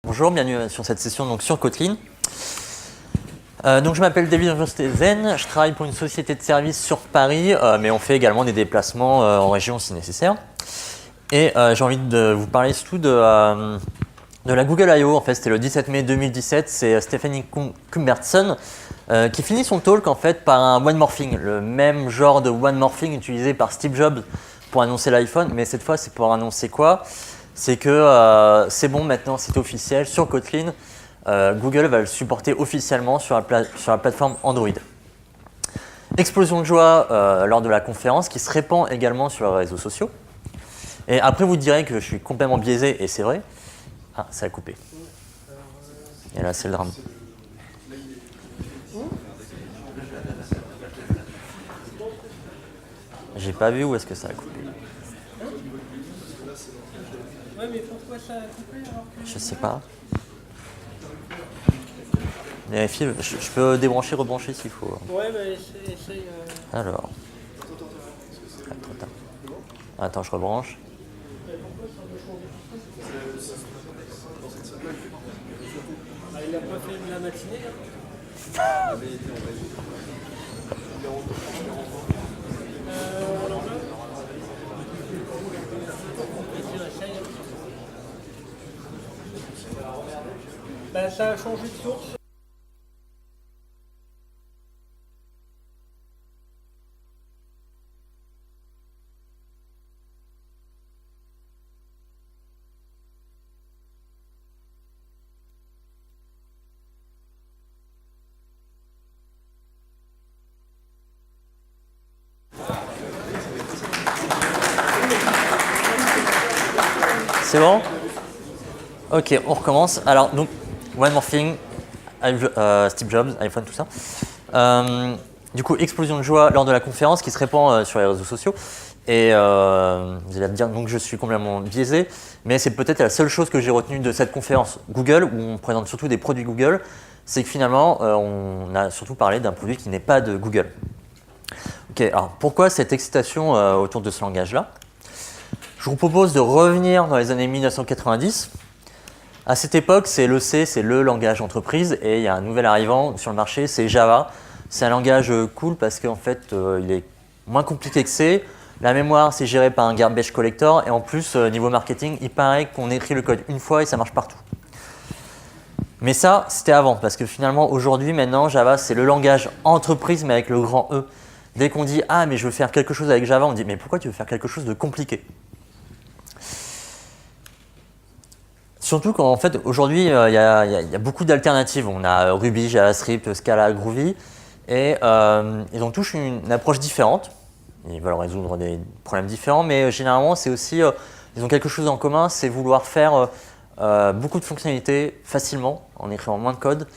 Bonjour, bienvenue sur cette session donc, sur Kotlin. Donc je m'appelle David Zen, je travaille pour une société de services sur Paris, mais on fait également des déplacements en région si nécessaire. Et j'ai envie de vous parler surtout de la Google I.O. En fait, c'était le 17 mai 2017, c'est Stephanie Cumbertson qui finit son talk en fait par un one morphing, le même genre de one morphing utilisé par Steve Jobs pour annoncer l'iPhone, mais cette fois c'est pour annoncer quoi? C'est que c'est bon maintenant, c'est officiel, sur Kotlin, Google va le supporter officiellement sur la plateforme Android. Explosion de joie lors de la conférence qui se répand également sur les réseaux sociaux. Et après vous direz que je suis complètement biaisé, et c'est vrai. Ah, ça a coupé. Et là c'est le drame. J'ai pas vu où est-ce que ça a coupé. Ouais, mais pourquoi ça a coupé alors que... Je sais pas. Vérifier, je peux débrancher, rebrancher s'il faut. Ouais, mais essaye. Alors. Ah, trop tard. Attends, je rebranche. Ah, il a pas fait de la matinée là. Bah, ça a changé de source. C'est bon? Ok, on recommence. Alors, donc, one morphing, Steve Jobs, iPhone, tout ça. Du coup, explosion de joie lors de la conférence qui se répand sur les réseaux sociaux. Et vous allez me dire donc je suis complètement biaisé, mais c'est peut-être la seule chose que j'ai retenue de cette conférence Google, où on présente surtout des produits Google, c'est que finalement, on a surtout parlé d'un produit qui n'est pas de Google. Ok, alors pourquoi cette excitation autour de ce langage-là? Je vous propose de revenir dans les années 1990. À cette époque, c'est le C, c'est le langage entreprise, et il y a un nouvel arrivant sur le marché, c'est Java. C'est un langage cool parce qu'en fait, il est moins compliqué que C. La mémoire, c'est géré par un garbage collector, et en plus, niveau marketing, il paraît qu'on écrit le code une fois et ça marche partout. Mais ça, c'était avant, parce que finalement, aujourd'hui, maintenant, Java, c'est le langage entreprise, mais avec le grand E. Dès qu'on dit « Ah, mais je veux faire quelque chose avec Java », on dit « Mais pourquoi tu veux faire quelque chose de compliqué ?» Surtout qu'en fait, aujourd'hui, il y a beaucoup d'alternatives. On a Ruby, JavaScript, Scala, Groovy, et ils ont tous une approche différente. Ils veulent résoudre des problèmes différents, mais généralement, c'est aussi, ils ont quelque chose en commun, c'est vouloir faire beaucoup de fonctionnalités facilement, en écrivant moins de code,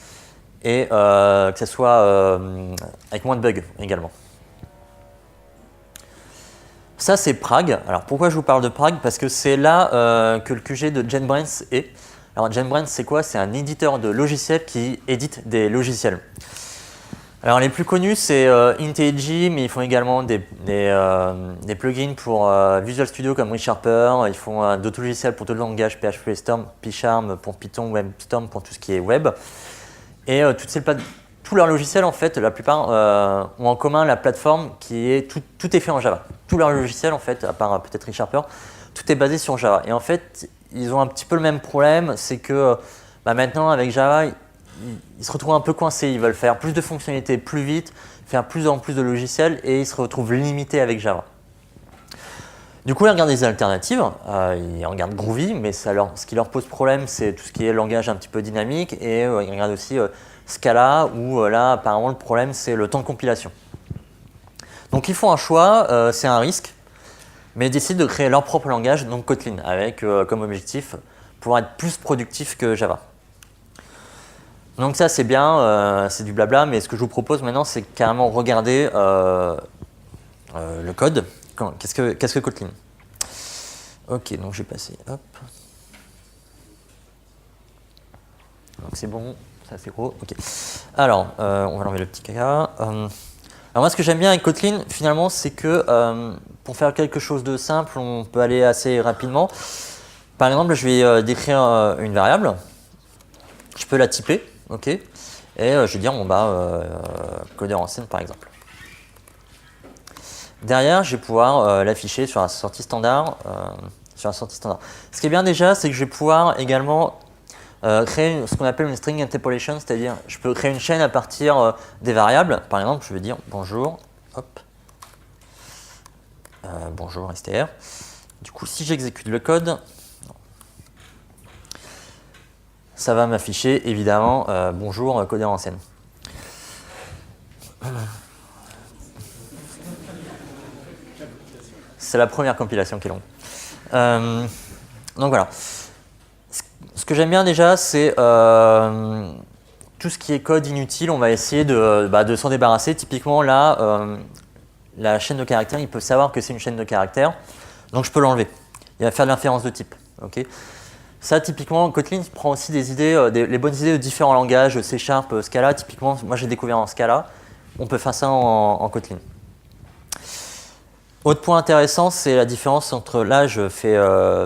et que ce soit avec moins de bugs également. Ça, c'est Prague. Alors, pourquoi je vous parle de Prague? Parce que c'est là que le QG de JetBrains est. Alors, JetBrains, c'est quoi? C'est un éditeur de logiciels qui édite des logiciels. Alors, les plus connus, c'est IntelliJ, mais ils font également des plugins pour Visual Studio comme ReSharper. Ils font d'autres logiciels pour tout le langage, PHP Storm, PyCharm pour Python, WebStorm pour tout ce qui est web. Et tous leurs logiciels, en fait, la plupart ont en commun la plateforme qui est tout est fait en Java. Tous leurs logiciels, en fait, à part peut-être ReSharper, tout est basé sur Java. Et en fait, ils ont un petit peu le même problème, c'est que maintenant, avec Java, ils se retrouvent un peu coincés. Ils veulent faire plus de fonctionnalités plus vite, faire plus en plus de logiciels, et ils se retrouvent limités avec Java. Du coup, ils regardent des alternatives. Ils regardent Groovy, mais ce qui leur pose problème, c'est tout ce qui est langage un petit peu dynamique, et ils regardent aussi Scala, où là, apparemment, le problème, c'est le temps de compilation. Donc, ils font un choix, c'est un risque, mais ils décident de créer leur propre langage, donc Kotlin, avec comme objectif pouvoir être plus productif que Java. Donc ça, c'est bien, c'est du blabla, mais ce que je vous propose maintenant, c'est carrément regarder le code. Qu'est-ce que Kotlin? Ok, donc je vais passer, hop. Donc c'est bon. C'est gros, ok. Alors, on va enlever le petit caca. Alors moi, ce que j'aime bien avec Kotlin, finalement, c'est que pour faire quelque chose de simple, on peut aller assez rapidement. Par exemple, je vais décrire une variable. peux la typer, ok, et je vais dire, bon, coder en scène, par exemple. Derrière, je vais pouvoir l'afficher sur la sortie standard. Ce qui est bien déjà, c'est que je vais pouvoir également créer ce qu'on appelle une string interpolation, c'est-à-dire je peux créer une chaîne à partir des variables. Par exemple, je vais dire bonjour, hop, bonjour str. Du coup, si j'exécute le code, ça va m'afficher évidemment bonjour codeur en scène. C'est la première compilation qui est longue. Donc voilà. Ce que j'aime bien déjà, c'est tout ce qui est code inutile, on va essayer de s'en débarrasser. Typiquement là, la chaîne de caractères, il peut savoir que c'est une chaîne de caractères, donc je peux l'enlever. Il va faire de l'inférence de type. Okay. Ça, typiquement, Kotlin prend aussi des idées, les bonnes idées de différents langages, C#, Scala. Typiquement, moi j'ai découvert en Scala. On peut faire ça en Kotlin. Autre point intéressant, c'est la différence entre là, je fais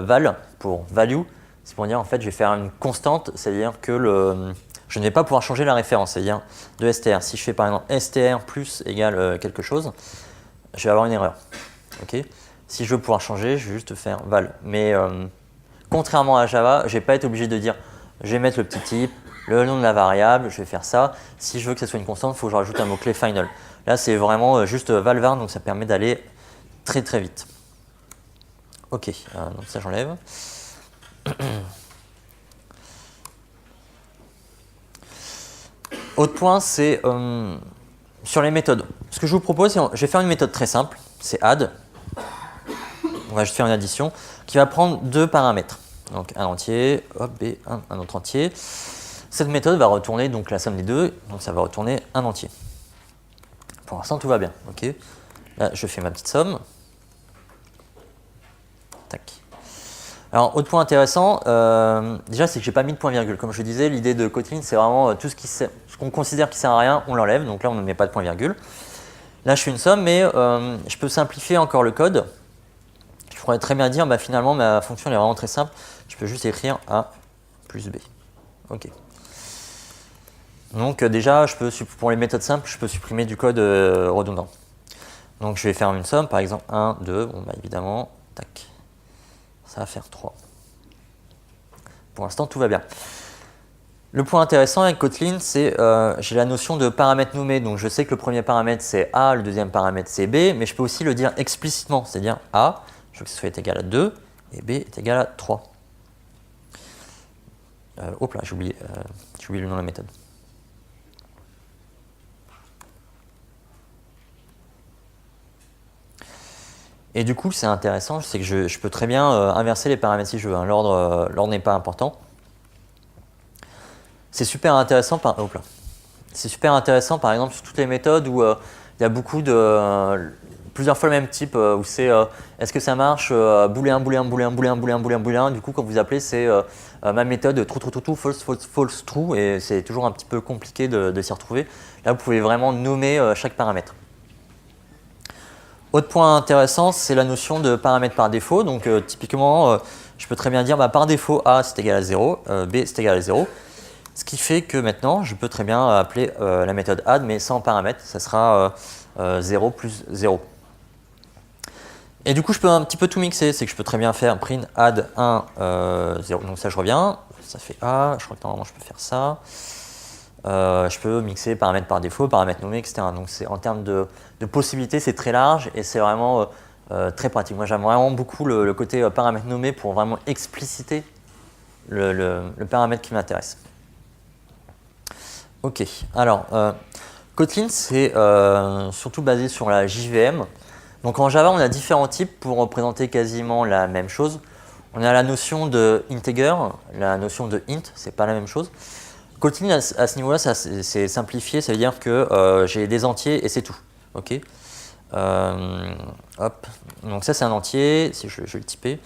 val pour value. C'est pour dire en fait, je vais faire une constante, c'est-à-dire que je ne vais pas pouvoir changer la référence, c'est-à-dire de str. Si je fais par exemple str plus égale quelque chose, je vais avoir une erreur. Okay. Si je veux pouvoir changer, je vais juste faire val. Mais contrairement à Java, je ne vais pas être obligé de dire je vais mettre le petit type, le nom de la variable, je vais faire ça. Si je veux que ce soit une constante, il faut que je rajoute un mot-clé final. Là, c'est vraiment juste valvar, donc ça permet d'aller très très vite. Ok, donc ça j'enlève. Autre point, c'est sur les méthodes. Ce que je vous propose, c'est je vais faire une méthode très simple, c'est add. On va juste faire une addition qui va prendre deux paramètres. Donc un entier, hop, et un autre entier. Cette méthode va retourner donc la somme des deux, donc ça va retourner un entier. Pour l'instant, tout va bien. Okay. Là, je fais ma petite somme. Tac. Alors, autre point intéressant, déjà, c'est que je n'ai pas mis de point-virgule. Comme je disais, l'idée de Kotlin, c'est vraiment tout ce qu'on considère qui ne sert à rien, on l'enlève. Donc là, on ne met pas de point-virgule. Là, je fais une somme, mais je peux simplifier encore le code. Je pourrais très bien dire, finalement, ma fonction elle est vraiment très simple. Je peux juste écrire A plus B. OK. Donc déjà, pour les méthodes simples, je peux supprimer du code redondant. Donc je vais faire une somme, par exemple 1, 2, bon évidemment, tac, ça va faire 3. Pour l'instant, tout va bien. Le point intéressant avec Kotlin, c'est j'ai la notion de paramètre nommé, donc je sais que le premier paramètre c'est A, le deuxième paramètre c'est B, mais je peux aussi le dire explicitement, c'est-à-dire A, je veux que ce soit égal à 2, et B est égal à 3. Hop là, j'ai oublié le nom de la méthode. Et du coup, c'est intéressant, c'est que je peux très bien inverser les paramètres si je veux. Hein. L'ordre n'est pas important. C'est super intéressant, par exemple, sur toutes les méthodes où il y a beaucoup plusieurs fois le même type, où c'est est-ce que ça marche, booléen, booléen, booléen, booléen, booléen, booléen, booléen. Du coup, quand vous appelez, c'est ma méthode true, true, true, true, false, false, false, true, et c'est toujours un petit peu compliqué de s'y retrouver. Là, vous pouvez vraiment nommer chaque paramètre. Autre point intéressant, c'est la notion de paramètre par défaut. Donc typiquement, je peux très bien dire par défaut A c'est égal à 0, B c'est égal à 0. Ce qui fait que maintenant, je peux très bien appeler la méthode add, mais sans paramètre. Ça sera 0 plus 0. Et du coup, je peux un petit peu tout mixer. C'est que je peux très bien faire print add 1, 0. Donc ça, je reviens. Ça fait A. Je crois que normalement, je peux faire ça. Je peux mixer paramètres par défaut, paramètres nommés, etc. Donc en termes de possibilités, c'est très large et c'est vraiment très pratique. Moi, j'aime vraiment beaucoup le côté paramètres nommés pour vraiment expliciter le paramètre qui m'intéresse. Ok, alors Kotlin, c'est surtout basé sur la JVM. Donc en Java, on a différents types pour représenter quasiment la même chose. On a la notion de integer, la notion de int, c'est pas la même chose. Kotlin, à ce niveau-là, c'est simplifié, ça veut dire que j'ai des entiers et c'est tout. Okay. Hop. Donc ça, c'est un entier, si je vais le typer.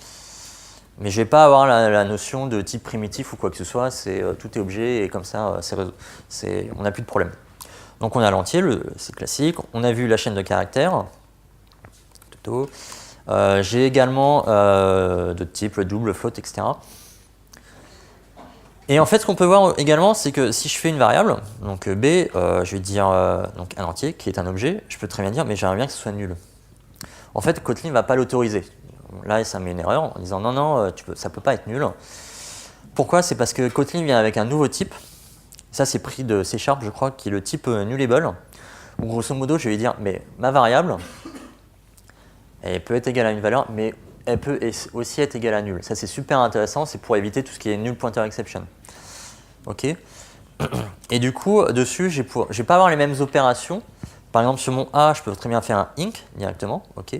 Mais je ne vais pas avoir la notion de type primitif ou quoi que ce soit, tout est objet et comme ça, on n'a plus de problème. Donc on a l'entier, c'est classique. On a vu la chaîne de caractères. J'ai également d'autres types, le double, float, etc. Et en fait, ce qu'on peut voir également, c'est que si je fais une variable, donc b, je vais dire donc un entier qui est un objet, je peux très bien dire, mais j'aimerais bien que ce soit nul. En fait, Kotlin ne va pas l'autoriser. Là, ça met une erreur en disant non, non, ça ne peut pas être nul. Pourquoi? C'est parce que Kotlin vient avec un nouveau type. Ça, c'est pris de C#, je crois, qui est le type nullable. Où grosso modo, je vais dire, mais ma variable, elle peut être égale à une valeur, mais elle peut aussi être égale à nul. Ça, c'est super intéressant, c'est pour éviter tout ce qui est null pointer exception. Ok. Et du coup, dessus, je ne vais pas avoir les mêmes opérations. Par exemple, sur mon A, je peux très bien faire un inc directement. Ok.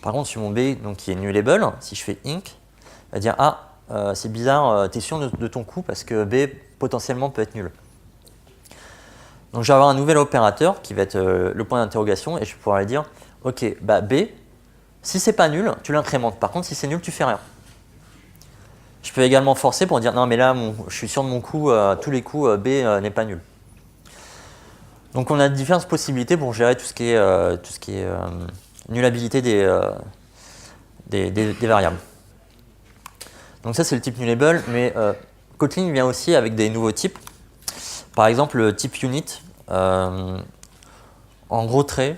Par contre, sur mon B, donc, qui est nullable, si je fais inc, on va dire ah, c'est bizarre, tu es sûr de ton coup parce que B potentiellement peut être nul. Donc, je vais avoir un nouvel opérateur qui va être le point d'interrogation et je vais pouvoir lui dire ok, bah B, si c'est pas nul, tu l'incrémentes. Par contre, si c'est nul, tu fais rien. Je peux également forcer pour dire non, mais là, je suis sûr de mon coup, tous les coups, B n'est pas nul. Donc, on a différentes possibilités pour gérer tout ce qui est nullabilité des variables. Donc, ça, c'est le type nullable, mais Kotlin vient aussi avec des nouveaux types. Par exemple, le type unit, en gros trait.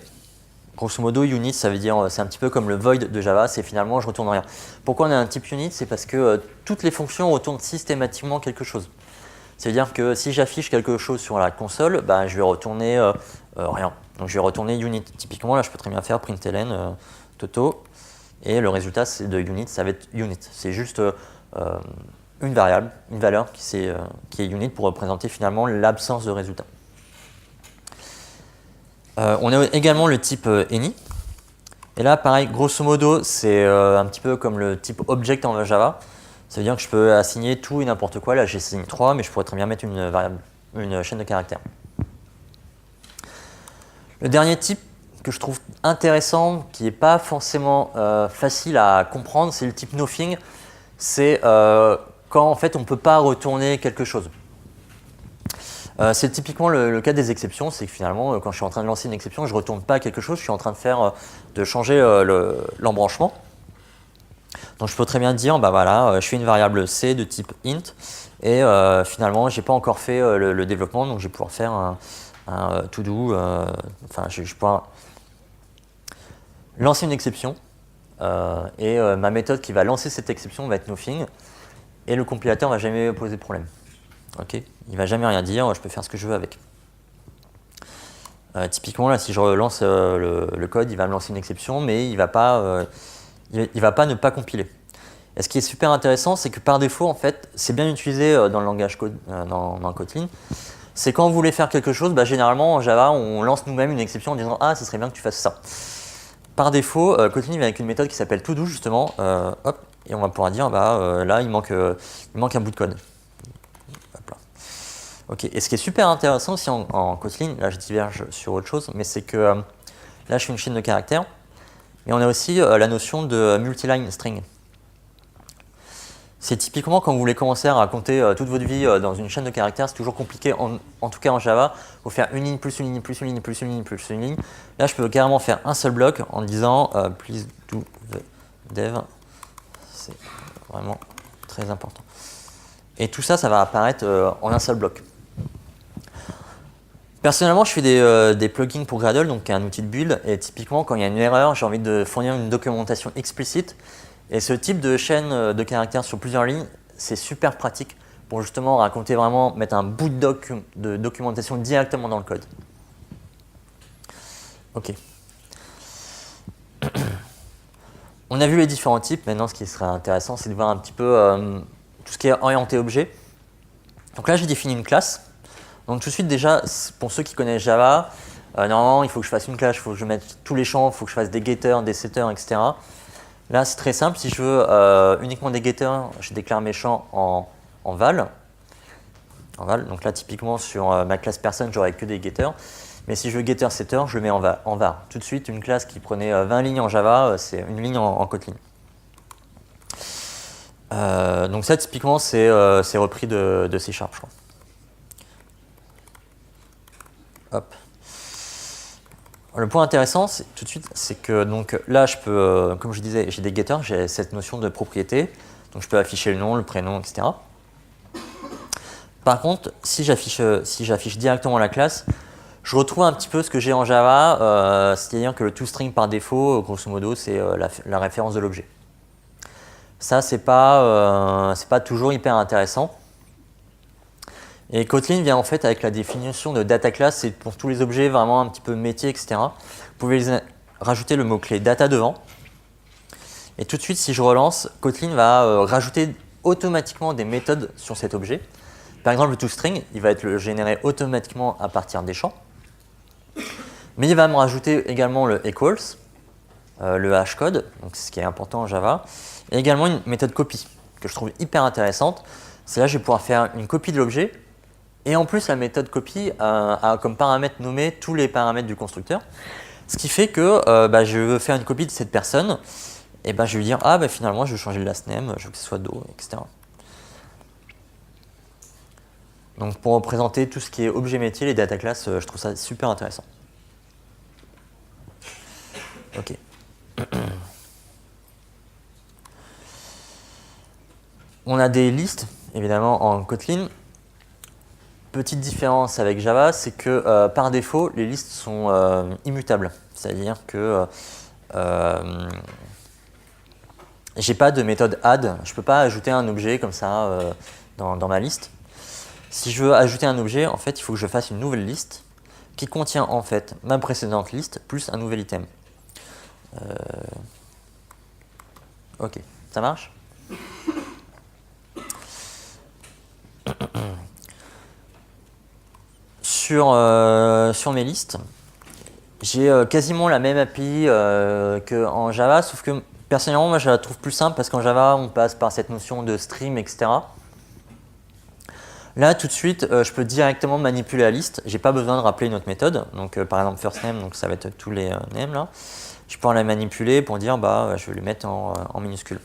Grosso modo, unit, ça veut dire, c'est un petit peu comme le void de Java, c'est finalement je retourne rien. Pourquoi on a un type unit? C'est parce que toutes les fonctions retournent systématiquement quelque chose. C'est-à-dire que si j'affiche quelque chose sur la console, bah, je vais retourner rien. Donc je vais retourner unit. Typiquement, là, je peux très bien faire println toto, et le résultat de unit, ça va être unit. C'est juste une variable, une valeur qui est unit pour représenter finalement l'absence de résultat. On a également le type any. Et là, pareil, grosso modo, c'est un petit peu comme le type object en Java. Ça veut dire que je peux assigner tout et n'importe quoi. Là, j'ai assigné 3, mais je pourrais très bien mettre une variable, une chaîne de caractères. Le dernier type que je trouve intéressant, qui n'est pas forcément facile à comprendre, c'est le type nothing. C'est quand en fait on ne peut pas retourner quelque chose. C'est typiquement le cas des exceptions, c'est que finalement, quand je suis en train de lancer une exception, je ne retourne pas quelque chose, je suis en train de changer l'embranchement. Donc je peux très bien dire, bah voilà, je fais une variable C de type int, et finalement, je n'ai pas encore fait le développement, donc je vais pouvoir faire un to-do, enfin, je vais pouvoir lancer une exception, et ma méthode qui va lancer cette exception va être nothing, et le compilateur ne va jamais poser de problème. Okay. Il ne va jamais rien dire, je peux faire ce que je veux avec. Typiquement, là, si je relance le code, il va me lancer une exception, mais il ne va pas ne pas compiler. Et ce qui est super intéressant, c'est que par défaut, en fait, c'est bien utilisé dans le langage dans Kotlin. C'est quand vous voulez faire quelque chose, bah, généralement en Java, on lance nous-mêmes une exception en disant « Ah, ce serait bien que tu fasses ça ». Par défaut, Kotlin vient avec une méthode qui s'appelle ToDo, justement, hop, et on va pouvoir dire bah, là, il manque un bout de code. Okay. Et ce qui est super intéressant aussi en Kotlin, là je diverge sur autre chose, mais c'est que là je fais une chaîne de caractères, mais on a aussi la notion de multiline string. C'est typiquement quand vous voulez commencer à raconter toute votre vie dans une chaîne de caractères, c'est toujours compliqué, en tout cas en Java, il faut faire une ligne plus une ligne plus une ligne plus une ligne plus une ligne. Là je peux carrément faire un seul bloc en disant please do the dev, c'est vraiment très important. Et tout ça, ça va apparaître en un seul bloc. Personnellement, je fais des plugins pour Gradle, donc un outil de build, et typiquement, quand il y a une erreur, j'ai envie de fournir une documentation explicite. Et ce type de chaîne de caractères sur plusieurs lignes, c'est super pratique pour justement raconter vraiment, mettre un bout de documentation directement dans le code. Ok. On a vu les différents types. Maintenant, ce qui serait intéressant, c'est de voir un petit peu tout ce qui est orienté objet. Donc là, j'ai défini une classe. Donc tout de suite, déjà, pour ceux qui connaissent Java, normalement, il faut que je fasse une classe, il faut que je mette tous les champs, il faut que je fasse des getters, des setters, etc. Là, c'est très simple. Si je veux uniquement des getters, je déclare mes champs en val. Donc là, typiquement, sur ma classe personne, j'aurai que des getters. Mais si je veux getter setter, je le mets en var. Tout de suite, une classe qui prenait 20 lignes en Java, c'est une ligne en Kotlin. Donc ça, typiquement, c'est repris de C#, je crois. Hop. Le point intéressant, tout de suite, c'est que donc, là, je peux, comme je disais, j'ai des getters, j'ai cette notion de propriété. Donc je peux afficher le nom, le prénom, etc. Par contre, si j'affiche directement la classe, je retrouve un petit peu ce que j'ai en Java, c'est-à-dire que le toString par défaut, grosso modo, c'est la référence de l'objet. Ça, c'est pas toujours hyper intéressant. Et Kotlin vient en fait avec la définition de data class, c'est pour tous les objets vraiment un petit peu métiers, etc. Vous pouvez rajouter le mot-clé data devant. Et tout de suite, si je relance, Kotlin va rajouter automatiquement des méthodes sur cet objet. Par exemple, le toString, il va être généré automatiquement à partir des champs. Mais il va me rajouter également le equals, le hashcode, donc ce qui est important en Java, et également une méthode copy, que je trouve hyper intéressante. C'est là que je vais pouvoir faire une copie de l'objet, et en plus la méthode copy a comme paramètre nommé tous les paramètres du constructeur, ce qui fait que je veux faire une copie de cette personne, et je vais lui dire, finalement je veux changer le last name, je veux que ce soit Do, etc. Donc pour représenter tout ce qui est objet métier, les data classes, je trouve ça super intéressant. Ok. On a des listes, évidemment, en Kotlin. Petite différence avec Java, c'est que par défaut, les listes sont immutables. C'est-à-dire que j'ai pas de méthode add. Je ne peux pas ajouter un objet comme ça dans ma liste. Si je veux ajouter un objet, en fait, il faut que je fasse une nouvelle liste qui contient en fait ma précédente liste plus un nouvel item. Ok, ça marche? Sur mes listes, j'ai quasiment la même API qu'en Java, sauf que personnellement, moi je la trouve plus simple parce qu'en Java, on passe par cette notion de stream, etc. Là, tout de suite, je peux directement manipuler la liste. J'ai pas besoin de rappeler une autre méthode. Donc, par exemple, first name, donc ça va être tous les names là. Je peux la manipuler pour dire, je vais les mettre en minuscules.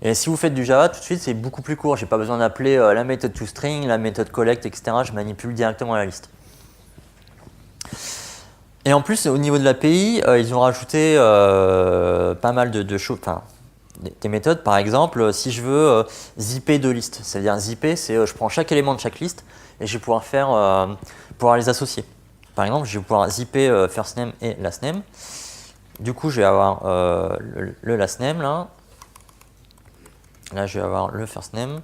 Et si vous faites du Java, tout de suite, c'est beaucoup plus court. J'ai pas besoin d'appeler la méthode toString, la méthode collect, etc. Je manipule directement la liste. Et en plus, au niveau de l'API, ils ont rajouté pas mal de choses. Des méthodes, par exemple, si je veux zipper deux listes, c'est-à-dire zipper, c'est je prends chaque élément de chaque liste et je vais pouvoir les associer. Par exemple, je vais pouvoir zipper first name et last name. Du coup, je vais avoir le last name là. Là, je vais avoir le first name.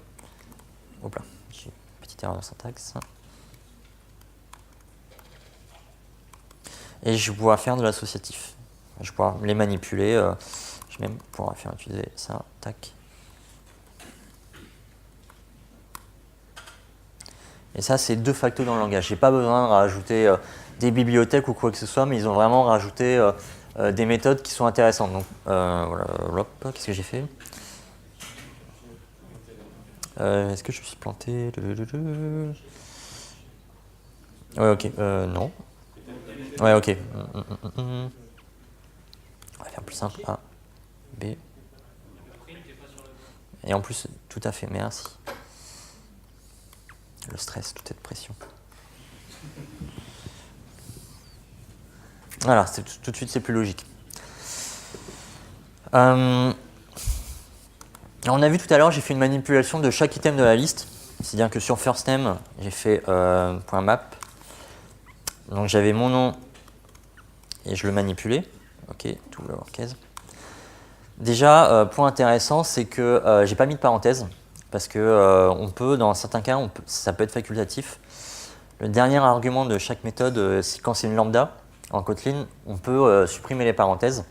Hop là, j'ai une petite erreur de syntaxe. Et je vais pouvoir faire de l'associatif. Je vais pouvoir les manipuler. Je vais même pouvoir faire utiliser ça. Tac. Et ça, c'est de facto dans le langage. Je n'ai pas besoin de rajouter des bibliothèques ou quoi que ce soit, mais ils ont vraiment rajouté des méthodes qui sont intéressantes. Donc, voilà, qu'est-ce que j'ai fait? Est-ce que je me suis planté? Ouais, ok. Non. Ouais, ok. On va faire plus simple. A, B. Et en plus, tout à fait, merci. Le stress, toute cette pression. Voilà, tout de suite, c'est plus logique. On a vu tout à l'heure, j'ai fait une manipulation de chaque item de la liste. C'est-à-dire que sur first name, j'ai fait .map. Donc j'avais mon nom et je le manipulais. Ok, tout lowercase. Déjà, point intéressant, c'est que j'ai pas mis de parenthèse. Parce que on peut, dans certains cas, ça peut être facultatif. Le dernier argument de chaque méthode, quand c'est une lambda, en Kotlin, on peut supprimer les parenthèses.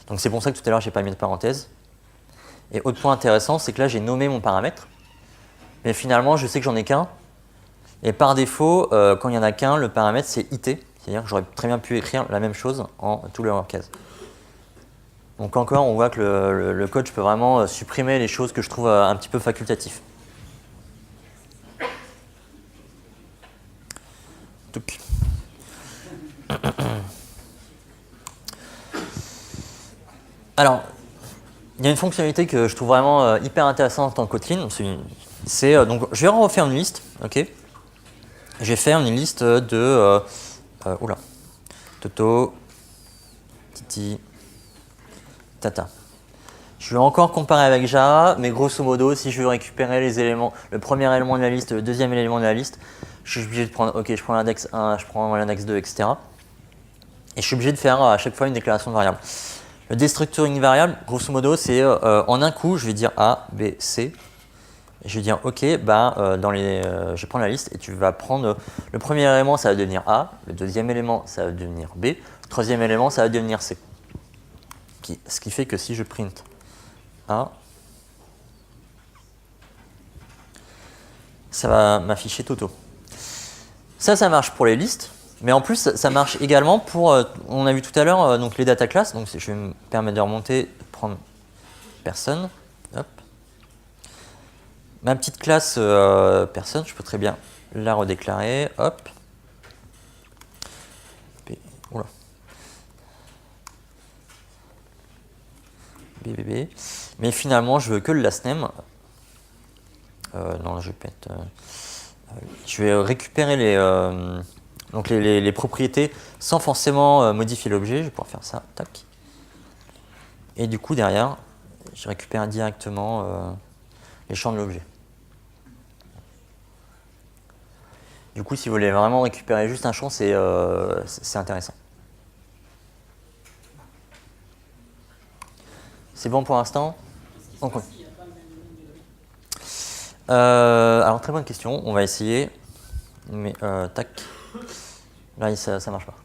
Donc c'est pour ça que tout à l'heure, j'ai pas mis de parenthèse. Et autre point intéressant, c'est que là, j'ai nommé mon paramètre. Mais finalement, je sais que j'en ai qu'un. Et par défaut, quand il n'y en a qu'un, le paramètre, c'est IT. C'est-à-dire que j'aurais très bien pu écrire la même chose en tout lowercase. Donc encore, on voit que le code, je peux vraiment supprimer les choses que je trouve un petit peu facultatives. Donc. Alors, il y a une fonctionnalité que je trouve vraiment hyper intéressante en Kotlin. Donc, je vais refaire une liste. Ok. Je vais faire une liste de Toto, Titi, Tata. Je vais encore comparer avec Java, mais grosso modo, si je veux récupérer les éléments, le premier élément de la liste, le deuxième élément de la liste, je suis obligé de prendre, ok, je prends l'index 1, je prends l'index 2, etc. Et je suis obligé de faire à chaque fois une déclaration de variable. Le destructuring variable, grosso modo, c'est en un coup, je vais dire A, B, C. Et je vais dire, ok, je vais prendre la liste et tu vas prendre le premier élément, ça va devenir A, le deuxième élément, ça va devenir B, le troisième élément, ça va devenir C. Ce qui fait que si je print A, ça va m'afficher Toto. Ça marche pour les listes, mais en plus, ça marche également pour, on a vu tout à l'heure, donc les data classes. Donc je vais me permettre de remonter, de prendre personne. Hop. Ma petite classe personne, je peux très bien la redéclarer. Hop. Oula. BBB. Mais finalement, je veux que le last name. Non, je vais mettre. Je vais récupérer les propriétés sans forcément modifier l'objet. Je vais pouvoir faire ça. Tac. Et du coup, derrière, je récupère directement les champs de l'objet. Du coup, si vous voulez vraiment récupérer juste un champ, c'est intéressant. C'est bon pour l'instant? Alors, très bonne question. On va essayer. Mais, tac. Là, ça ne marche pas.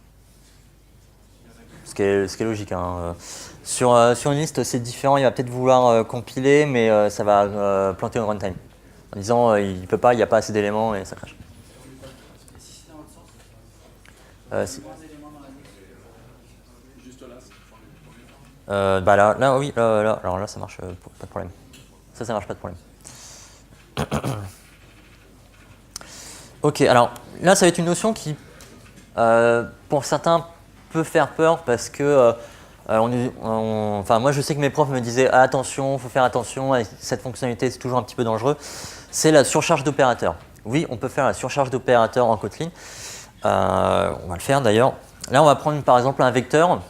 Ce qui est logique. Hein. Sur une liste, c'est différent. Il va peut-être vouloir compiler, mais ça va planter au runtime. En disant, il ne peut pas, il n'y a pas assez d'éléments et ça crache. Là, oui, alors là, ça marche, pas de problème. Ça marche pas de problème. Ok, alors là, ça va être une notion qui, pour certains, peut faire peur parce que, moi, je sais que mes profs me disaient attention, il faut faire attention, cette fonctionnalité, c'est toujours un petit peu dangereux. C'est la surcharge d'opérateurs. Oui, on peut faire la surcharge d'opérateurs en Kotlin. On va le faire d'ailleurs. Là, on va prendre par exemple un vecteur.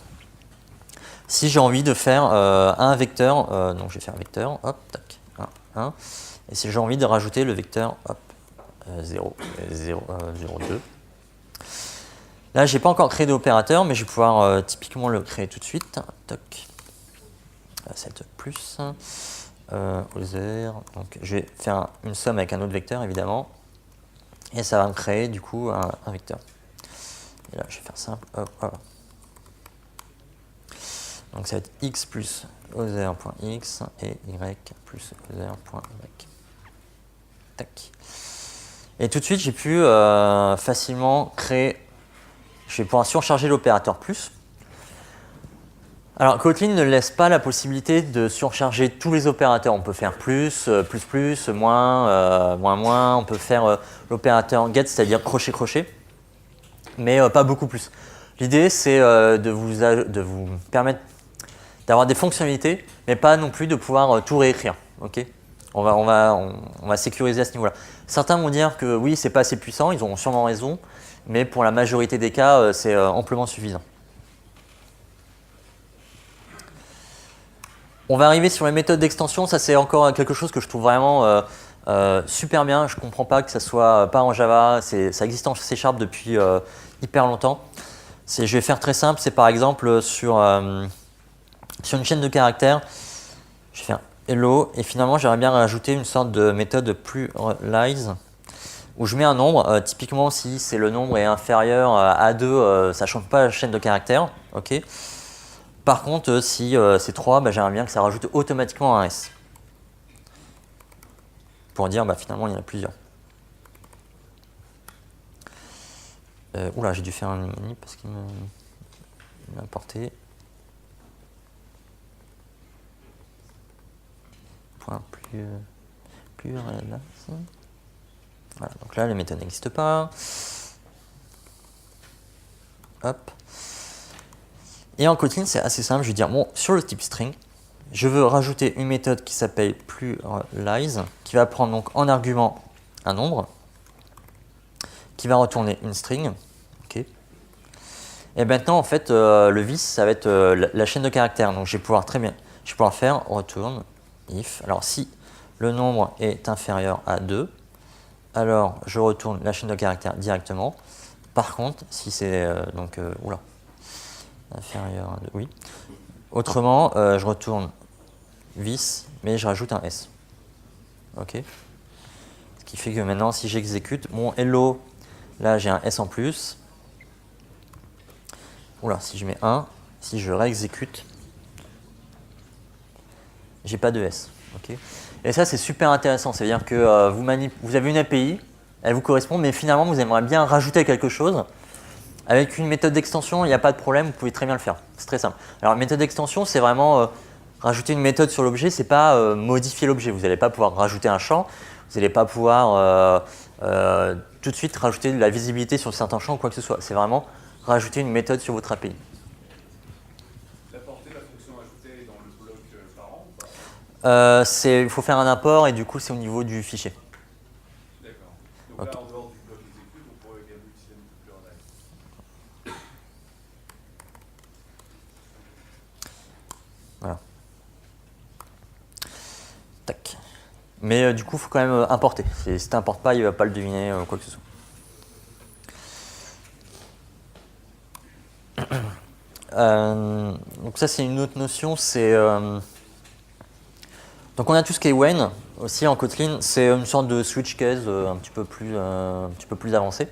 Si j'ai envie de faire un vecteur, donc je vais faire un vecteur, hop, tac, 1. Et si j'ai envie de rajouter le vecteur, hop, 0, 0, 0, 2. Là, je n'ai pas encore créé d'opérateur, mais je vais pouvoir typiquement le créer tout de suite. Toc. 7 plus. Other. Donc, je vais faire une somme avec un autre vecteur, évidemment. Et ça va me créer, du coup, un vecteur. Et là, je vais faire simple. Hop, voilà. Donc, ça va être x plus other.x et y plus other.y. Tac. Et tout de suite, j'ai pu facilement créer. Je vais pouvoir surcharger l'opérateur plus. Alors, Kotlin ne laisse pas la possibilité de surcharger tous les opérateurs. On peut faire plus, moins, moins. On peut faire l'opérateur get, c'est-à-dire crochet, mais pas beaucoup plus. L'idée, c'est de vous permettre d'avoir des fonctionnalités, mais pas non plus de pouvoir tout réécrire. Okay, on va sécuriser à ce niveau-là. Certains vont dire que oui, c'est pas assez puissant, ils ont sûrement raison, mais pour la majorité des cas, c'est amplement suffisant. On va arriver sur les méthodes d'extension. Ça, c'est encore quelque chose que je trouve vraiment super bien. Je ne comprends pas que ça soit pas en Java. Ça existe en C# depuis hyper longtemps. Je vais faire très simple. C'est par exemple sur une chaîne de caractères. Je vais faire hello. Et finalement, j'aimerais bien rajouter une sorte de méthode pluralize où je mets un nombre. Typiquement, si c'est le nombre est inférieur à 2, ça ne change pas la chaîne de caractères. Okay. Par contre, si c'est 3, j'aimerais bien que ça rajoute automatiquement un S. Pour dire, finalement, il y en a plusieurs. Oula, j'ai dû faire un mini parce qu'il m'a importé. Point plus là. Voilà, donc là, les méthodes n'existent pas. Hop. Et en Kotlin, c'est assez simple. Je vais dire, bon, sur le type string, je veux rajouter une méthode qui s'appelle pluralize, qui va prendre donc en argument un nombre, qui va retourner une string. Okay. Et maintenant, en fait, le vice, ça va être la chaîne de caractères. Donc, je vais pouvoir très bien. je vais pouvoir faire return if. Alors si le nombre est inférieur à 2, alors je retourne la chaîne de caractères directement. Par contre, si c'est inférieur à 2, oui. Autrement, je retourne this, mais je rajoute un s. Ok. Ce qui fait que maintenant, si j'exécute mon hello, là j'ai un s en plus. Oula, si je mets 1, si je réexécute, j'ai pas de s. Okay. Et ça, c'est super intéressant. C'est-à-dire que vous avez une API, elle vous correspond, mais finalement, vous aimeriez bien rajouter quelque chose. Avec une méthode d'extension, il n'y a pas de problème, vous pouvez très bien le faire. C'est très simple. Alors, méthode d'extension, c'est vraiment rajouter une méthode sur l'objet, c'est pas modifier l'objet. Vous n'allez pas pouvoir rajouter un champ, vous n'allez pas pouvoir tout de suite rajouter de la visibilité sur certains champs ou quoi que ce soit. C'est vraiment rajouter une méthode sur votre API. La portée, la fonction ajoutée est dans le bloc parent ou pas? Il faut faire un import et du coup, c'est au niveau du fichier. D'accord. Donc Okay. là, en dehors du bloc exécute, on pourrait également utiliser une multipluralité. Voilà. Tac. Mais du coup, il faut quand même importer. Si tu n'importes pas, il ne va pas le deviner, quoi que ce soit. Donc ça, c'est une autre notion. Donc on a tout ce qui est when, aussi en Kotlin. C'est une sorte de switch case un petit peu plus avancé.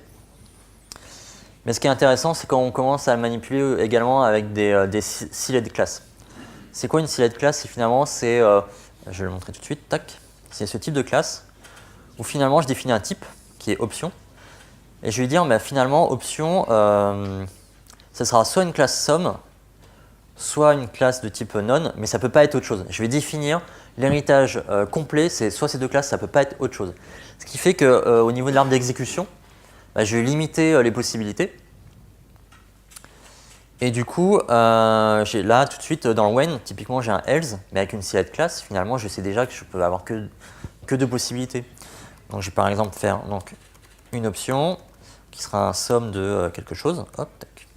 Mais ce qui est intéressant, c'est quand on commence à le manipuler également avec des sealed classes. C'est quoi une sealed class? Finalement, je vais le montrer tout de suite. Tac. C'est ce type de classe où finalement je définis un type qui est option. Et je vais lui dire, finalement, option, ça sera soit une classe somme, soit une classe de type non, mais ça ne peut pas être autre chose. Je vais définir l'héritage complet, c'est soit ces deux classes, ça ne peut pas être autre chose. Ce qui fait qu'au niveau de l'arbre d'exécution, je vais limiter les possibilités. Et du coup, j'ai là tout de suite dans le when, typiquement j'ai un else, mais avec une sealed class, finalement je sais déjà que je peux avoir que deux possibilités. Donc je vais par exemple faire une option qui sera un somme de quelque chose. Hop, tac.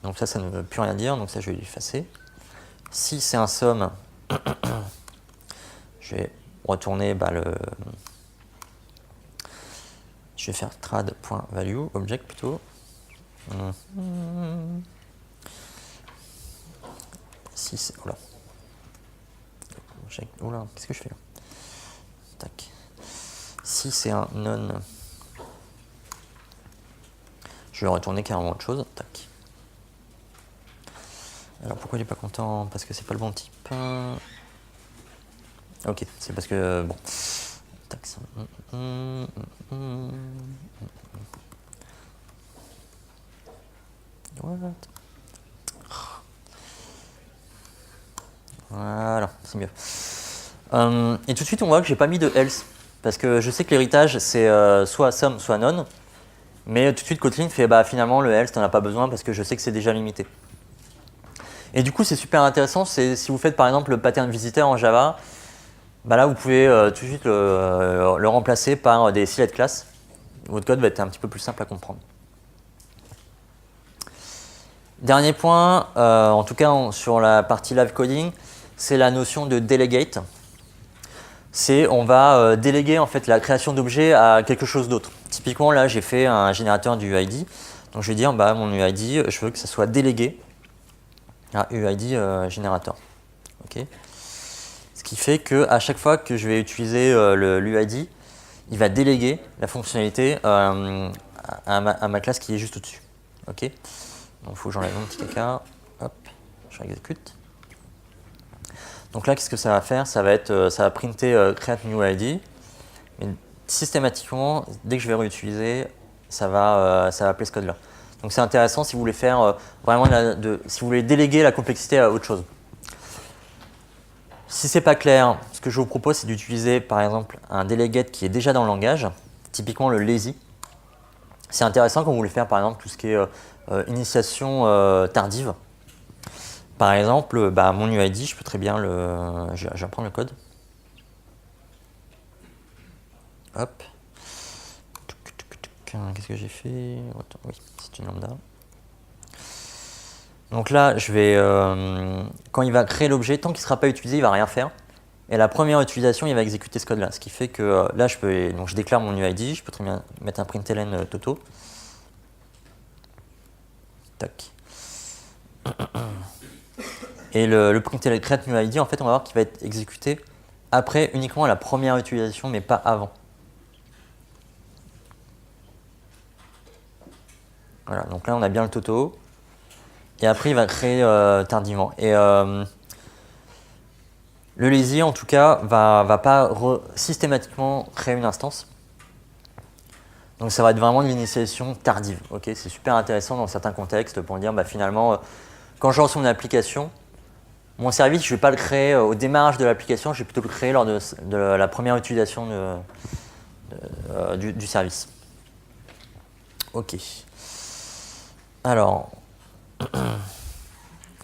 Donc ça ne veut plus rien dire, donc ça je vais l'effacer. Si c'est un somme, je vais retourner je vais faire trad.value, object plutôt. Si c'est. Oula. Oula, qu'est-ce que je fais là? Tac. Si c'est un non, je vais retourner carrément autre chose. Tac. Alors pourquoi il n'est pas content? Parce que c'est pas le bon type. Ok, c'est parce que. Bon. Tac. What? Voilà, c'est mieux. Et tout de suite, on voit que j'ai pas mis de else. Parce que je sais que l'héritage, c'est soit somme, soit non. Mais tout de suite, Kotlin fait finalement le else, t'en as pas besoin parce que je sais que c'est déjà limité. Et du coup, c'est super intéressant. Si vous faites par exemple le pattern visiteur en Java, là, vous pouvez tout de suite le remplacer par des sealed classes. Votre code va être un petit peu plus simple à comprendre. Dernier point, en tout cas sur la partie live coding, c'est la notion de delegate. On va déléguer en fait la création d'objets à quelque chose d'autre. Typiquement, là, j'ai fait un générateur du UID. Donc, je vais dire, mon UID, je veux que ça soit délégué à UID générateur. Okay. Ce qui fait qu'à chaque fois que je vais utiliser l'UID, il va déléguer la fonctionnalité à ma classe qui est juste au-dessus. Okay. Donc, il faut que j'enlève mon petit caca. Hop, je réexécute. Donc là, qu'est-ce que ça va faire? Ça va printer create new ID. Mais systématiquement, dès que je vais réutiliser, ça va appeler ce code-là. Donc c'est intéressant si vous voulez faire vraiment si vous voulez déléguer la complexité à autre chose. Si c'est pas clair, ce que je vous propose, c'est d'utiliser par exemple un delegate qui est déjà dans le langage, typiquement le lazy. C'est intéressant quand vous voulez faire par exemple tout ce qui est initiation tardive. Par exemple, mon UID, je peux très bien je vais reprendre le code. Hop. Qu'est-ce que j'ai fait? Oui, c'est une lambda. Donc là, quand il va créer l'objet, tant qu'il ne sera pas utilisé, il ne va rien faire. Et la première utilisation, il va exécuter ce code-là. Ce qui fait que là, je déclare mon UID, je peux très bien mettre un println Toto. Tac. Et le println create new ID, en fait, on va voir qu'il va être exécuté après uniquement la première utilisation, mais pas avant. Voilà, donc là, on a bien le Toto. Et après, il va créer tardivement. Et le lazy, en tout cas, va pas systématiquement créer une instance. Donc ça va être vraiment de l'initialisation tardive. Okay, c'est super intéressant dans certains contextes pour dire finalement, quand je lance mon application, mon service, je ne vais pas le créer au démarrage de l'application, je vais plutôt le créer lors de la première utilisation du service. Ok. Alors,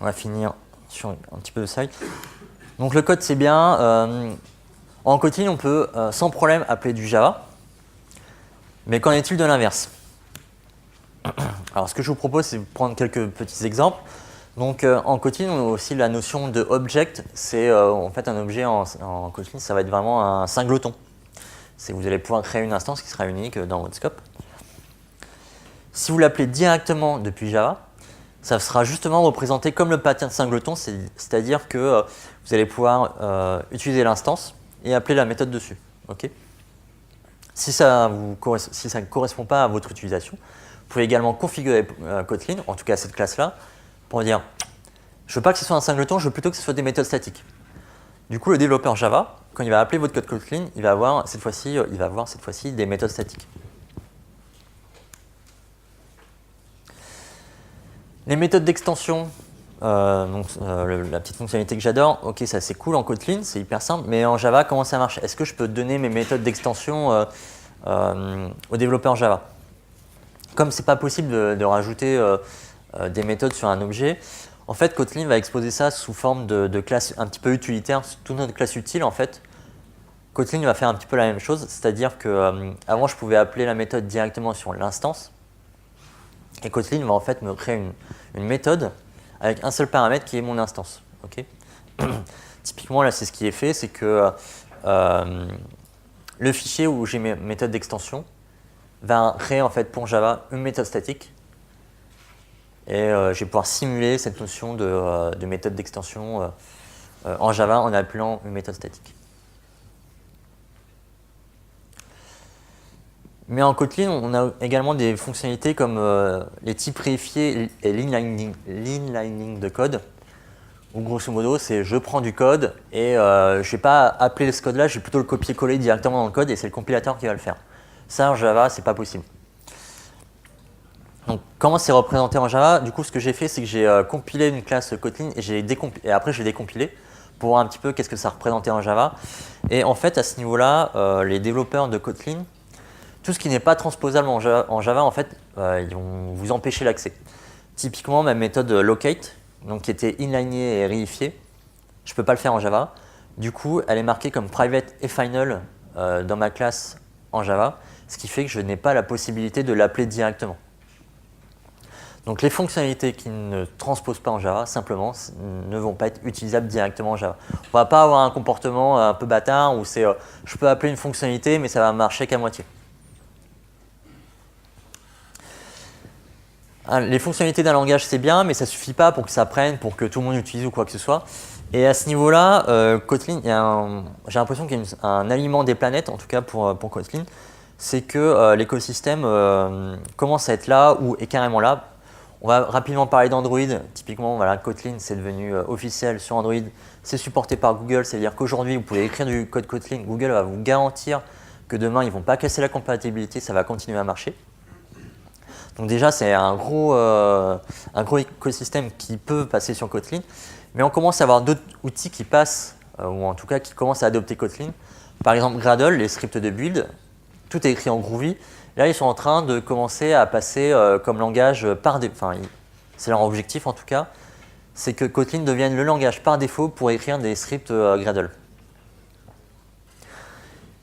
on va finir sur un petit peu de slide. Donc le code, c'est bien. En Kotlin, on peut sans problème appeler du Java. Mais qu'en est-il de l'inverse? Alors ce que je vous propose, c'est de prendre quelques petits exemples. Donc en Kotlin, on a aussi la notion de object. C'est en fait un objet en Kotlin, ça va être vraiment un singleton. Vous allez pouvoir créer une instance qui sera unique dans votre scope. Si vous l'appelez directement depuis Java, ça sera justement représenté comme le pattern singleton, c'est-à-dire que vous allez pouvoir utiliser l'instance et appeler la méthode dessus. Okay, si ça ne correspond pas à votre utilisation, vous pouvez également configurer Kotlin, en tout cas cette classe-là, pour dire je ne veux pas que ce soit un singleton, je veux plutôt que ce soit des méthodes statiques. Du coup, le développeur Java, quand il va appeler votre code Kotlin, il va avoir cette fois-ci des méthodes statiques. Les méthodes d'extension, la petite fonctionnalité que j'adore, ok, ça c'est cool en Kotlin, c'est hyper simple, mais en Java, comment ça marche? Est-ce que je peux donner mes méthodes d'extension au développeur Java? Comme ce n'est pas possible de rajouter des méthodes sur un objet, en fait, Kotlin va exposer ça sous forme de classe un petit peu utilitaire, toute notre classe utile en fait. Kotlin va faire un petit peu la même chose, c'est-à-dire que avant je pouvais appeler la méthode directement sur l'instance, et Kotlin va en fait me créer une méthode avec un seul paramètre qui est mon instance. Okay, typiquement là c'est ce qui est fait, c'est que le fichier où j'ai mes méthodes d'extension va créer en fait pour Java une méthode statique. Et je vais pouvoir simuler cette notion de méthode d'extension en Java en appelant une méthode statique. Mais en Kotlin, on a également des fonctionnalités comme les types réifiés et l'inlining de code, où grosso modo, c'est je prends du code et je ne vais pas appeler ce code-là, je vais plutôt le copier-coller directement dans le code et c'est le compilateur qui va le faire. Ça, en Java, c'est pas possible. Donc, comment c'est représenté en Java? Du coup, ce que j'ai fait, c'est que j'ai compilé une classe Kotlin et après, j'ai décompilé pour voir un petit peu qu'est-ce que ça représentait en Java. Et en fait, à ce niveau-là, les développeurs de Kotlin, tout ce qui n'est pas transposable en Java, en fait, ils vont vous empêcher l'accès. Typiquement, ma méthode locate, donc qui était inlinée et réifiée, je ne peux pas le faire en Java. Du coup, elle est marquée comme private et final dans ma classe en Java, ce qui fait que je n'ai pas la possibilité de l'appeler directement. Donc les fonctionnalités qui ne transposent pas en Java, simplement, ne vont pas être utilisables directement en Java. On ne va pas avoir un comportement un peu bâtard où c'est je peux appeler une fonctionnalité, mais ça va marcher qu'à moitié. Les fonctionnalités d'un langage, c'est bien, mais ça ne suffit pas pour que ça prenne, pour que tout le monde utilise ou quoi que ce soit. Et à ce niveau-là, Kotlin, j'ai l'impression qu'il y a un aliment des planètes, en tout cas pour Kotlin, c'est que l'écosystème commence à être là ou est carrément là. On va rapidement parler d'Android. Typiquement, voilà, Kotlin, c'est devenu officiel sur Android. C'est supporté par Google, c'est-à-dire qu'aujourd'hui, vous pouvez écrire du code Kotlin. Google va vous garantir que demain, ils ne vont pas casser la compatibilité, ça va continuer à marcher. Donc déjà, c'est un gros écosystème qui peut passer sur Kotlin. Mais on commence à avoir d'autres outils qui passent, ou en tout cas qui commencent à adopter Kotlin. Par exemple, Gradle, les scripts de build, tout est écrit en Groovy. Là, ils sont en train de commencer à passer comme langage par défaut. Enfin, c'est leur objectif en tout cas, c'est que Kotlin devienne le langage par défaut pour écrire des scripts Gradle.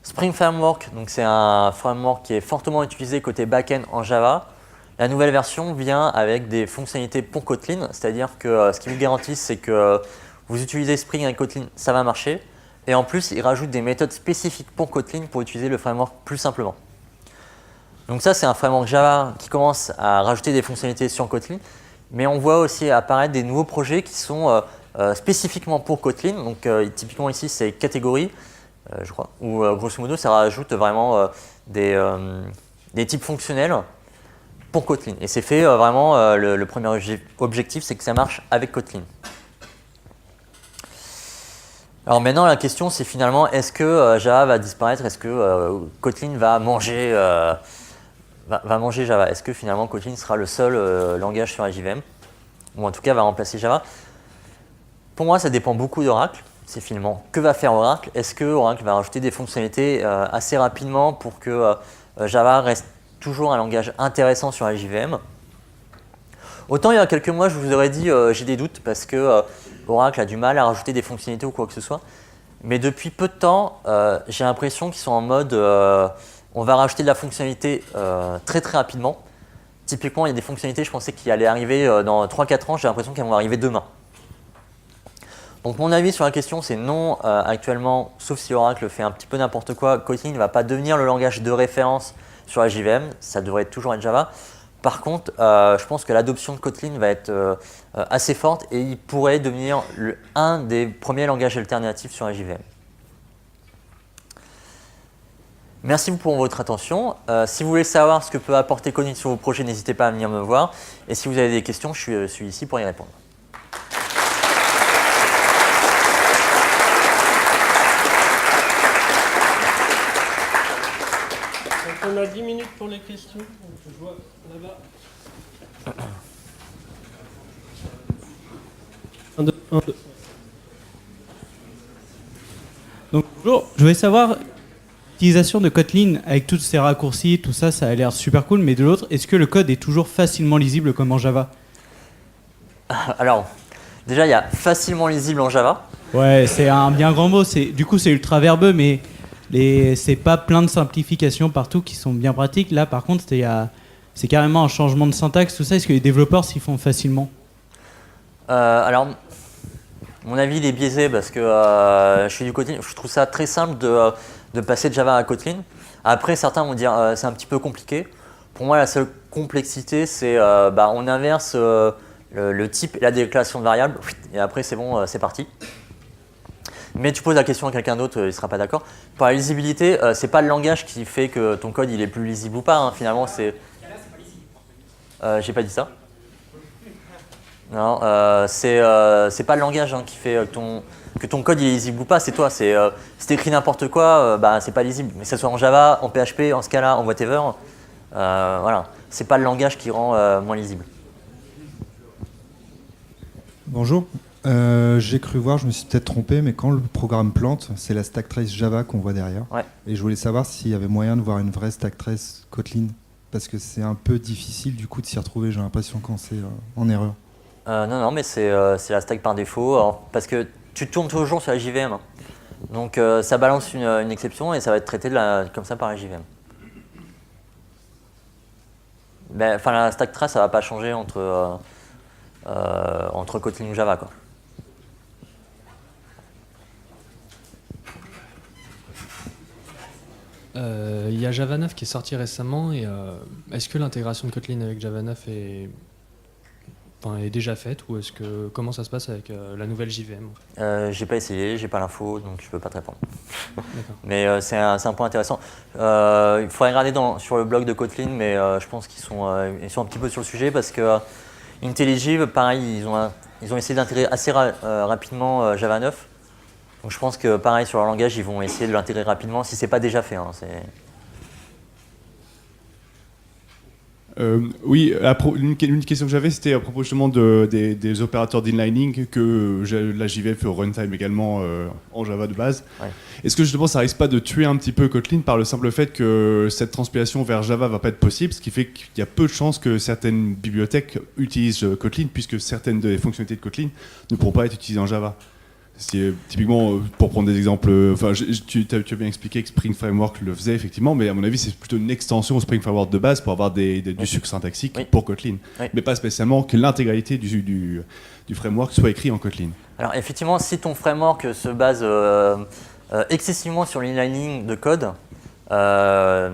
Spring Framework, donc c'est un framework qui est fortement utilisé côté back-end en Java. La nouvelle version vient avec des fonctionnalités pour Kotlin, c'est-à-dire que ce qu'ils vous garantissent, c'est que vous utilisez Spring avec Kotlin, ça va marcher. Et en plus, ils rajoutent des méthodes spécifiques pour Kotlin pour utiliser le framework plus simplement. Donc ça, c'est un framework Java qui commence à rajouter des fonctionnalités sur Kotlin, mais on voit aussi apparaître des nouveaux projets qui sont spécifiquement pour Kotlin. Donc typiquement ici, c'est catégorie, je crois, où grosso modo, ça rajoute vraiment des types fonctionnels pour Kotlin. Et c'est fait vraiment, le premier objectif, c'est que ça marche avec Kotlin. Alors maintenant, la question, c'est finalement, est-ce que Java va disparaître? Est-ce que Kotlin va manger Java? Est-ce que finalement Kotlin sera le seul langage sur la JVM? Ou en tout cas va remplacer Java? Pour moi, ça dépend beaucoup d'Oracle. C'est finalement que va faire Oracle. Est-ce que Oracle va rajouter des fonctionnalités assez rapidement pour que Java reste toujours un langage intéressant sur la JVM? Autant il y a quelques mois, je vous aurais dit j'ai des doutes parce que Oracle a du mal à rajouter des fonctionnalités ou quoi que ce soit. Mais depuis peu de temps, j'ai l'impression qu'ils sont en mode on va rajouter de la fonctionnalité très très rapidement. Typiquement, il y a des fonctionnalités, je pensais qu'ils allaient arriver dans 3-4 ans, j'ai l'impression qu'elles vont arriver demain. Donc mon avis sur la question, c'est non, actuellement, sauf si Oracle fait un petit peu n'importe quoi, Kotlin ne va pas devenir le langage de référence sur la JVM, ça devrait toujours être Java. Par contre, je pense que l'adoption de Kotlin va être assez forte et il pourrait devenir un des premiers langages alternatifs sur la JVM. Merci pour votre attention. Si vous voulez savoir ce que peut apporter Kotlin sur vos projets, n'hésitez pas à venir me voir. Et si vous avez des questions, je suis ici pour y répondre. Donc on a 10 minutes pour les questions. Je vois là-bas. 1, 2, 1, 2. Donc bonjour, je voulais savoir, l'utilisation de Kotlin avec tous ces raccourcis, tout ça, ça a l'air super cool, mais de l'autre, est-ce que le code est toujours facilement lisible comme en Java? Alors, déjà, il y a facilement lisible en Java. Ouais, c'est un bien grand mot, du coup c'est ultra verbeux, mais c'est pas plein de simplifications partout qui sont bien pratiques. Là, par contre, c'est carrément un changement de syntaxe, tout ça. Est-ce que les développeurs s'y font facilement? Alors, mon avis il est biaisé parce que je suis du Kotlin. Je trouve ça très simple de passer de Java à Kotlin. Après, certains vont dire c'est un petit peu compliqué. Pour moi, la seule complexité, c'est on inverse le type et la déclaration de variable, et après c'est bon, c'est parti. Mais tu poses la question à quelqu'un d'autre, il ne sera pas d'accord. Pour la lisibilité, c'est pas le langage qui fait que ton code il est plus lisible ou pas. Hein. Finalement, c'est. J'ai pas dit ça. Non, c'est pas le langage qui fait que ton code il est lisible ou pas. C'est toi. Si t'écris n'importe quoi, c'est pas lisible. Mais que ce soit en Java, en PHP, en Scala, en whatever, voilà. C'est pas le langage qui rend moins lisible. Bonjour. J'ai cru voir, je me suis peut-être trompé, mais quand le programme plante, c'est la stack trace Java qu'on voit derrière. Ouais. Et je voulais savoir s'il y avait moyen de voir une vraie stack trace Kotlin, parce que c'est un peu difficile du coup de s'y retrouver, j'ai l'impression, quand c'est en erreur. Non, mais c'est la stack par défaut, parce que tu tournes toujours sur la JVM. Donc ça balance une exception et ça va être traité comme ça par la JVM. La stack trace, ça va pas changer entre Kotlin ou Java, quoi. Il y a Java 9 qui est sorti récemment et est-ce que l'intégration de Kotlin avec Java 9 est déjà faite ou comment ça se passe avec la nouvelle JVM? J'ai pas essayé, j'ai pas l'info, donc je peux pas te répondre. D'accord. Mais c'est un point intéressant. Il faudrait regarder sur le blog de Kotlin, mais je pense qu'ils sont un petit peu sur le sujet parce que IntelliJ, pareil, ils ont essayé d'intégrer assez rapidement Java 9. Donc je pense que pareil sur leur langage, ils vont essayer de l'intégrer rapidement si c'est pas déjà fait. Oui, une question que j'avais, c'était à propos justement des opérateurs d'inlining que la JVM fait au runtime également en Java de base. Ouais. Est-ce que justement ça risque pas de tuer un petit peu Kotlin par le simple fait que cette transpilation vers Java va pas être possible, ce qui fait qu'il y a peu de chances que certaines bibliothèques utilisent Kotlin puisque certaines des fonctionnalités de Kotlin ne pourront pas être utilisées en Java. Typiquement, pour prendre des exemples, tu as bien expliqué que Spring Framework le faisait effectivement, mais à mon avis, c'est plutôt une extension au Spring Framework de base pour avoir du sucre syntaxique pour Kotlin, mais pas spécialement que l'intégralité du framework soit écrit en Kotlin. Alors effectivement, si ton framework se base excessivement sur l'inlining de code, ça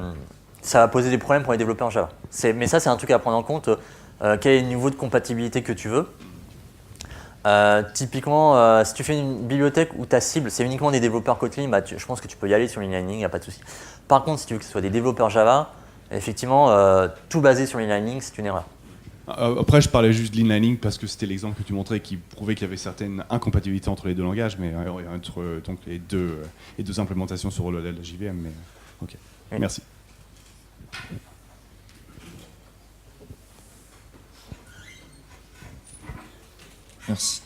va poser des problèmes pour les développeurs Java. Mais ça, c'est un truc à prendre en compte. Quel est le niveau de compatibilité que tu veux. Typiquement, si tu fais une bibliothèque où ta cible, c'est uniquement des développeurs Kotlin, je pense que tu peux y aller sur l'inlining, il n'y a pas de souci. Par contre, si tu veux que ce soit des développeurs Java, effectivement, tout basé sur l'inlining, c'est une erreur. Après, je parlais juste de l'inlining parce que c'était l'exemple que tu montrais qui prouvait qu'il y avait certaines incompatibilités entre les deux langages, mais entre donc les deux implémentations sur la JVM. Mais, ok, merci. Merci.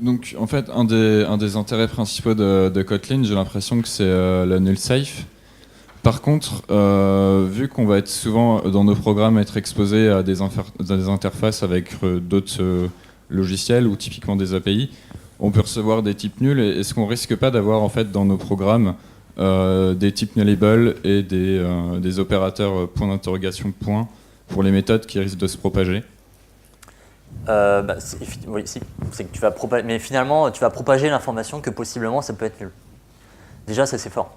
Donc, en fait, un des intérêts principaux de Kotlin, j'ai l'impression que c'est la null safe. Par contre, vu qu'on va être souvent dans nos programmes être exposé à des interfaces avec d'autres logiciels ou typiquement des API, on peut recevoir des types nuls. Est-ce qu'on risque pas d'avoir en fait dans nos programmes des types nullable et des opérateurs point d'interrogation point pour les méthodes qui risquent de se propager? Oui, si. C'est que tu vas propager, mais finalement, tu vas propager l'information que possiblement ça peut être nul. Déjà, ça c'est fort.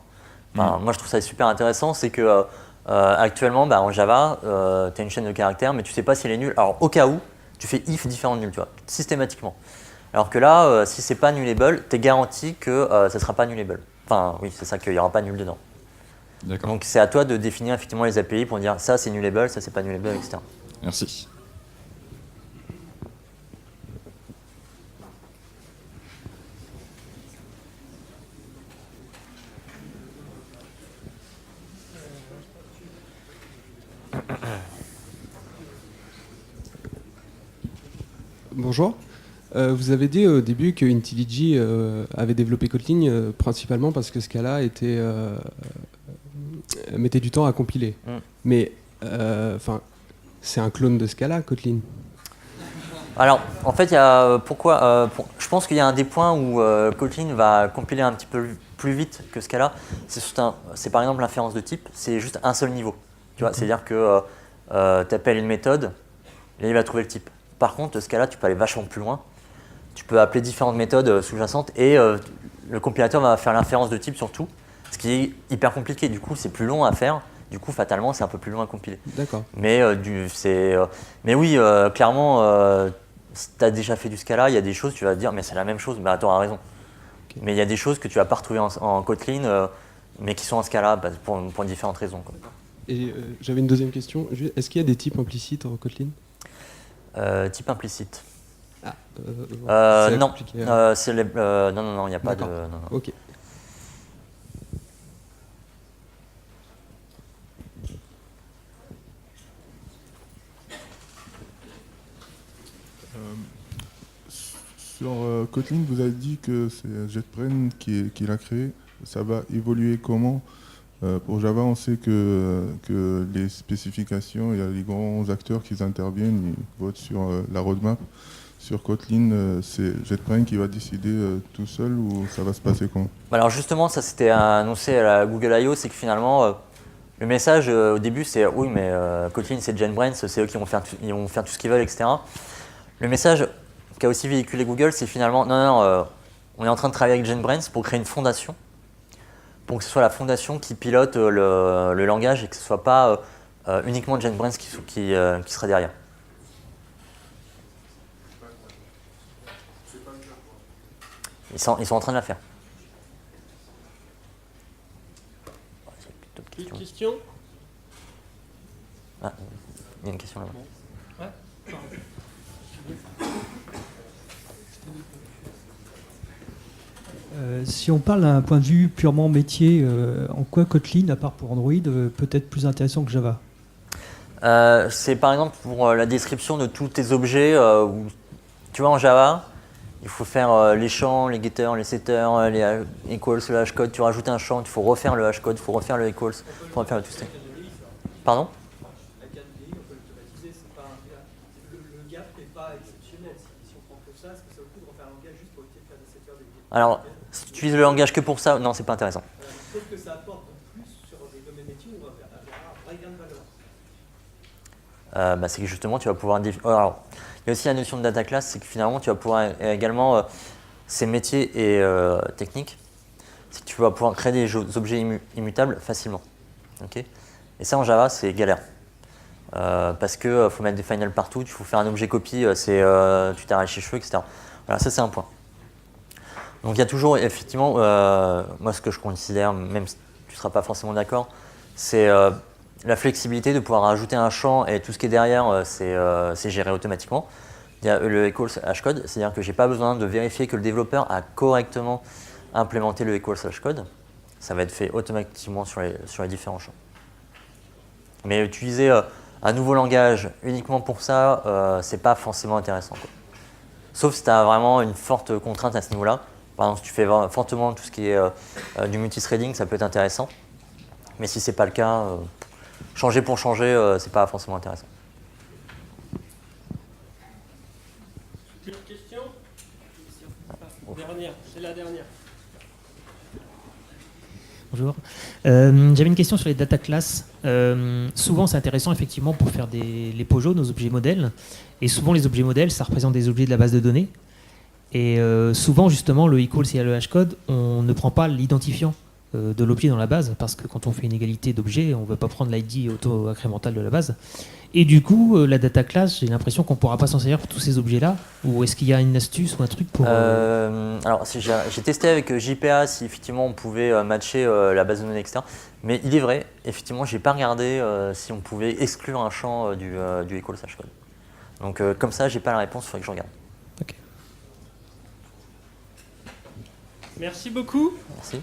Moi, je trouve ça super intéressant, c'est que actuellement, en Java, tu as une chaîne de caractères, mais tu sais pas si elle est nulle. Alors, au cas où, tu fais if différent de nul, tu vois, systématiquement. Alors que là, si c'est pas nullable, tu es garanti que ça sera pas nullable. Enfin, oui, c'est ça, qu'il n'y aura pas nul dedans. Donc, c'est à toi de définir effectivement les API pour dire ça c'est nullable, ça c'est pas nullable, etc. Merci. Bonjour. Vous avez dit au début que IntelliJ avait développé Kotlin principalement parce que Scala mettait du temps à compiler. Mais c'est un clone de Scala, Kotlin. Alors, en fait, je pense qu'il y a un des points où Kotlin va compiler un petit peu plus vite que Scala. C'est par exemple l'inférence de type, c'est juste un seul niveau. Tu vois, c'est-à-dire que tu appelles une méthode, et il va trouver le type. Par contre, Scala, tu peux aller vachement plus loin. Tu peux appeler différentes méthodes sous-jacentes et le compilateur va faire l'inférence de type sur tout, ce qui est hyper compliqué. Du coup, c'est plus long à faire. Du coup, fatalement, c'est un peu plus long à compiler. D'accord. Mais oui, clairement, si tu as déjà fait du Scala, il y a des choses, tu vas te dire, mais c'est la même chose. Attends, tu as raison. Okay. Mais il y a des choses que tu vas pas retrouver en Kotlin, mais qui sont en Scala pour différentes raisons, quoi. Et j'avais une deuxième question. Est-ce qu'il y a des types implicites en Kotlin ? Type implicite. C'est non. compliqué, Non, il n'y a pas de. Non. Ok. Sur Kotlin, vous avez dit que c'est JetBrains qui l'a créé. Ça va évoluer comment ? Pour Java, on sait que les spécifications, il y a les grands acteurs qui interviennent, ils votent sur la roadmap. Sur Kotlin, c'est JetBrains qui va décider tout seul ou ça va se passer comment ? Alors justement, ça s'était annoncé à la Google I.O., c'est que finalement, le message au début, c'est oui, mais Kotlin, c'est JetBrains, c'est eux qui vont faire tout ce qu'ils veulent, etc. Le message qu'a aussi véhiculé Google, c'est finalement, non, on est en train de travailler avec JetBrains pour créer une fondation, pour que ce soit la fondation qui pilote le langage et que ce ne soit pas uniquement JetBrains qui sera derrière. Ils sont en train de la faire. Question ? Ah, il y a une question là-bas. Ouais. Si on parle d'un point de vue purement métier, en quoi Kotlin, à part pour Android, peut être plus intéressant que Java ? C'est par exemple pour la description de tous tes objets. Tu vois, en Java, il faut faire les champs, les getters, les setters, les equals, le hashcode. Tu rajoutes un champ, il faut refaire le hashcode, il faut refaire le equals, il faut refaire le toString. Pardon ? La KDI, on peut l'automatiser, le gap n'est pas exceptionnel. Si on prend que ça, est-ce que ça vaut le coup de refaire un Alors, si tu utilises le langage que pour ça, non, c'est pas intéressant. Sauf que ça apporte plus sur des domaines métiers où on va avoir un vrai gain de valeur. C'est que justement, tu vas pouvoir... Alors, il y a aussi la notion de data class, c'est que finalement, tu vas pouvoir également, ces métiers et techniques, c'est que tu vas pouvoir créer des objets immutables facilement. Okay, et ça, en Java, c'est galère. Parce qu'il faut mettre des finals partout, il faut faire un objet copy, tu t'arraches les cheveux, etc. Voilà, ça, c'est un point. Donc, il y a toujours, effectivement, moi, ce que je considère, même si tu ne seras pas forcément d'accord, c'est la flexibilité de pouvoir rajouter un champ et tout ce qui est derrière, c'est géré automatiquement. Il y a le equals hashcode, c'est-à-dire que je n'ai pas besoin de vérifier que le développeur a correctement implémenté le equals hashcode. Ça va être fait automatiquement sur les différents champs. Mais utiliser un nouveau langage uniquement pour ça, c'est pas forcément intéressant, quoi. Sauf si tu as vraiment une forte contrainte à ce niveau-là. Par exemple, si tu fais fortement tout ce qui est du multithreading, ça peut être intéressant. Mais si c'est pas le cas, changer pour changer, c'est pas forcément intéressant. Une question ? Dernière, c'est la dernière. Bonjour. J'avais une question sur les data classes. Souvent, c'est intéressant effectivement pour faire les POJO, nos objets modèles. Et souvent, les objets modèles, ça représente des objets de la base de données. Et souvent, justement, le equals et le hashcode, on ne prend pas l'identifiant de l'objet dans la base, parce que quand on fait une égalité d'objets, on ne veut pas prendre l'ID auto-incrémental de la base. Et du coup, la data class, j'ai l'impression qu'on ne pourra pas s'en servir pour tous ces objets-là. Ou est-ce qu'il y a une astuce ou un truc pour... Alors, j'ai testé avec JPA si effectivement on pouvait matcher la base de données, etc. Mais il est vrai, effectivement, je n'ai pas regardé si on pouvait exclure un champ du equals hashcode. Donc, comme ça, je n'ai pas la réponse, il faudrait que je regarde. Ok. Merci beaucoup. Merci.